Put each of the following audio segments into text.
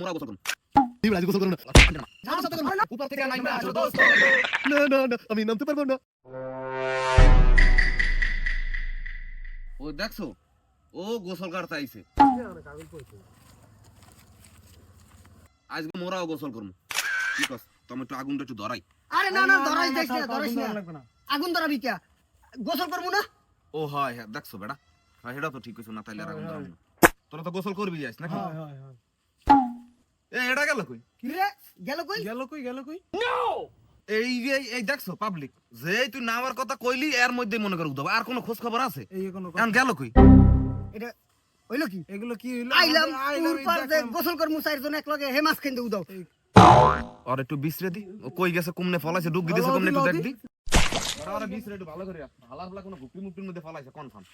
মোরা গোসল করব। এই বেলা গোসল করো না। আমার সাথে করো না। উপর থেকে নাইমা আসো দোস্ত। না না না আমি নামতে পারবো না। ও দেখছো ও গোসল করতে আইছে। আজকে মোরাও গোসল করব। কি কস তুমি একটু আগুনটা একটু ধরাই। আরে না না ধরাই দেখ না ধরাইস না আগুন ধরাবি কে গোসল করব না ও হয় হ্যাঁ দেখছো বেটা হ্যাঁ এটা তো ঠিক কইছো না তাইলে আর আগুন ধরাবো না। তোরা তো গোসল করবি যাস নাকি এ এটা গেল কই কি রে গেল কই এই যে এই দেখছো পাবলিক যে তুই নামার কথা কইলি এর মধ্যে মনে করে উঠব আর কোনো খোঁজ খবর আছে এখন গেল কই এটা হইলো কি এগুলো কি হইলো আইলাম উরপার যে গোসল করমু চারজন একলগে হে মাছ খাইতে উদাও আর একটু বিশ্রে দি ও কই গেছে কমনে ফলাইছে ডুব দিতেছে কমনে একটু দেখবি আরে বিশ্রে একটু ভালো করে হালা হালা কোনো গুপি মুপির মধ্যে ফলাইছে কনফার্ম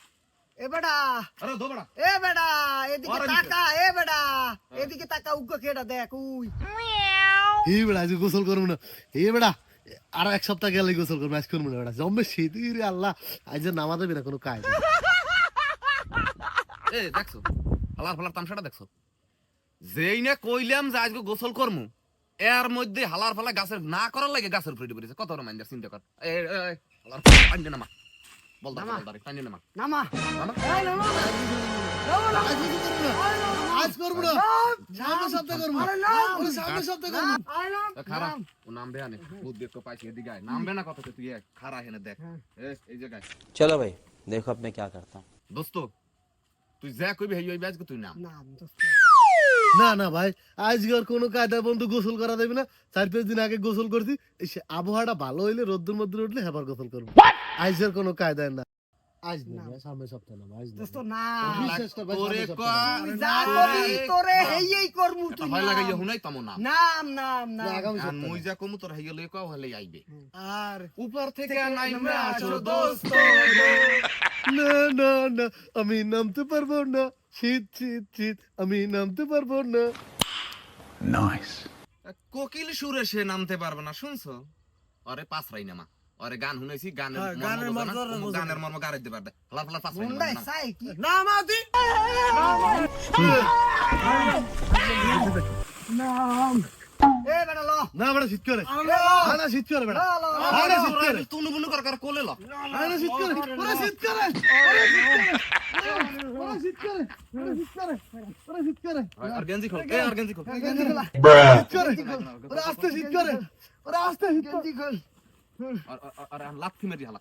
এ বেটা আরে দো বেটা এ বেটা এদিকে আরে তাকা এ বেটা এদিকে তাকা উগ্গ খেড়া দেখ উই এই বেলা আজকে গোসল করবো না। এই বেটা আর এক সপ্তাহ গেলে গোসল করবো আজ করবো না বেটা জম্বে শীত রে আল্লাহ আজ নামা দেবে না কোনো কাজ এ দেখছো হালার ফালার তামসাটা দেখছো যেই না কইলাম যে আজকে গোসল করমু এর মধ্যে হালার ফালা গাছের না করার লাগে গাছের উপরে পড়েছে কত বড় মাইন্ডার চিন্তা কর এই হালার পানি নামা বল দাঁড়া পানি নামা নামা নামা এই নামা আজ করবো না সামনে সপ্তাহ করবো সামনে সপ্তাহ করবো খারা ও নামবে আনে বুদ্ধি একটু পাইছে এদিকে আয় নামবে না কত তুই খারা হেনে দেখ এই জায়গায় चलो भाई देखो अब मैं क्या करता हूँ। দোস্ত তুই যা কইবি হেই ওই আজকে তুই নাম নাম দোস্ত না না ভাই আজকে আর কোনো কায়দা বন্ধু গোসল করা দেবে না 4-5 দিন আগে গোসল করছি এই আবহাওয়াটা ভালো হইলে রোদ্দুর মধ্যে উঠলে হেবার গোসল করবো আজ আর কোনো কায়দা না আজ না ভাই, সামনে সপ্তাহ না আজ না দোস্ত না বিশ্বাস কর ভাই, তোরে সামনে ক সপ্তাহে তুই যা করবি তোরে হেই করমু তুই ভয় লাগাইয়া হুনাই তমো নাম নাম নাম না, নাম আগামী আর সপ্তাহে মুই যা কমু তোর হেই লই কও হলে আইবে আর উপর থেকে নাইমা আসো দোস্ত না না না আমি নামতে পারবো না শীত শীত শীত আমি নামতে পারবো না কোকিল সুরে সে নামতে পারবে না শুনছো আরে পাঁচরাই নামা আরে গান শুনাইছি গানের মর্ম গারে দিতে পারবে হালার ফালার পাঁচরাই মুন্ডাই নামা সাই কি নামাদি নাম এ বেটা ল না বেটা শীত করে না শীত করে বেটা ল আরে শীত করে তুনু বুনু কর কোলে ল আরে শীত করে ওরে শীত করে ওরে শীত করে ওরে শীত করে ওরে শীত করে আর গেঞ্জি খোল আর গেঞ্জি খোল শীত করে ওরে আস্তে শীত করে ওরে আস্তে শীত করে খোল আর লাথি মেরি হালা